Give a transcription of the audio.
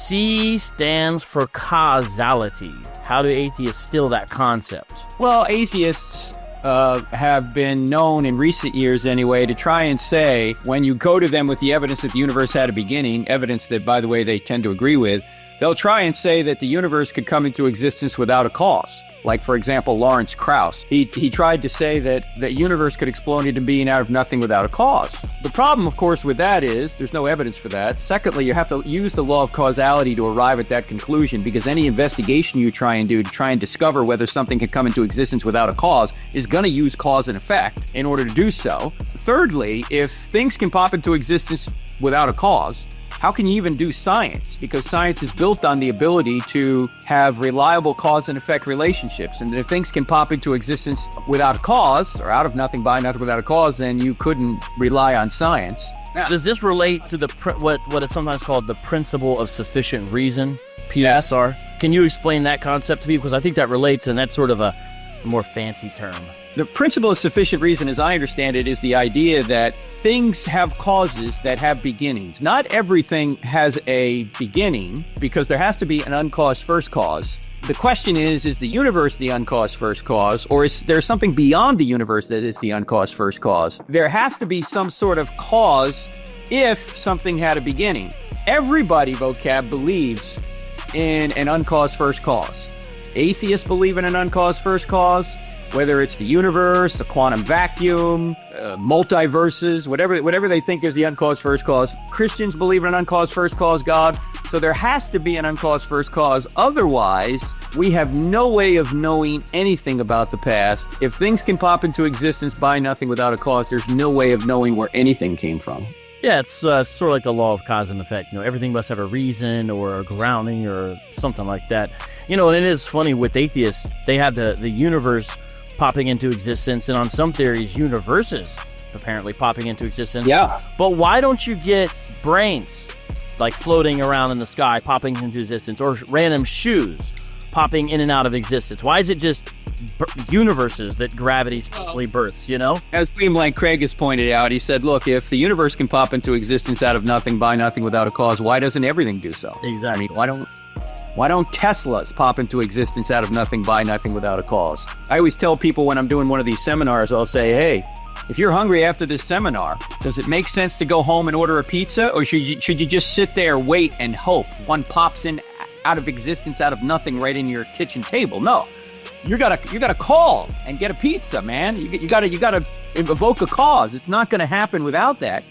C stands for causality. How do atheists steal that concept? Well, atheists have been known in recent years anyway to try and say, when you go to them with the evidence that the universe had a beginning, evidence that, by the way, they tend to agree with, they'll try and say that the universe could come into existence without a cause. Like, for example, Lawrence Krauss. He tried to say that the universe could explode into being out of nothing without a cause. The problem, of course, with that is there's no evidence for that. Secondly, you have to use the law of causality to arrive at that conclusion, because any investigation you try and do to try and discover whether something can come into existence without a cause is going to use cause and effect in order to do so. Thirdly, if things can pop into existence without a cause, how can you even do science? Because science is built on the ability to have reliable cause and effect relationships. And if things can pop into existence without a cause, or out of nothing by nothing without a cause, then you couldn't rely on science. Now, does this relate to the what is sometimes called the principle of sufficient reason, PSR? Yes. Can you explain that concept to me? Because I think that relates, and that's sort of a more fancy term. The principle of sufficient reason, as I understand it, is the idea that things have causes that have beginnings. Not everything has a beginning, because there has to be an uncaused first cause. The question is the universe the uncaused first cause, or is there something beyond the universe that is the uncaused first cause? There has to be some sort of cause if something had a beginning. Everybody, Vocab, believes in an uncaused first cause. Atheists believe in an uncaused first cause, whether it's the universe, a quantum vacuum, multiverses, whatever they think is the uncaused first cause. Christians believe in an uncaused first cause God. So there has to be an uncaused first cause. Otherwise, we have no way of knowing anything about the past. If things can pop into existence by nothing without a cause, there's no way of knowing where anything came from. Yeah, it's sort of like the law of cause and effect. You know, everything must have a reason or a grounding or something like that. You know, and it is funny with atheists, they have the universe popping into existence, and on some theories, universes apparently popping into existence. Yeah. But why don't you get brains like floating around in the sky, popping into existence, or random shoes popping in and out of existence? Why is it just universes that gravity simply births, you know? As William Lane Craig has pointed out, he said, look, if the universe can pop into existence out of nothing by nothing without a cause, why doesn't everything do so? Exactly. I mean, why don't Teslas pop into existence out of nothing by nothing without a cause? I always tell people when I'm doing one of these seminars, I'll say, hey, if you're hungry after this seminar, does it make sense to go home and order a pizza? Or should you just sit there, wait, and hope one pops in out of existence out of nothing right in your kitchen table? No. You gotta call and get a pizza, man. You gotta evoke a cause. It's not gonna happen without that.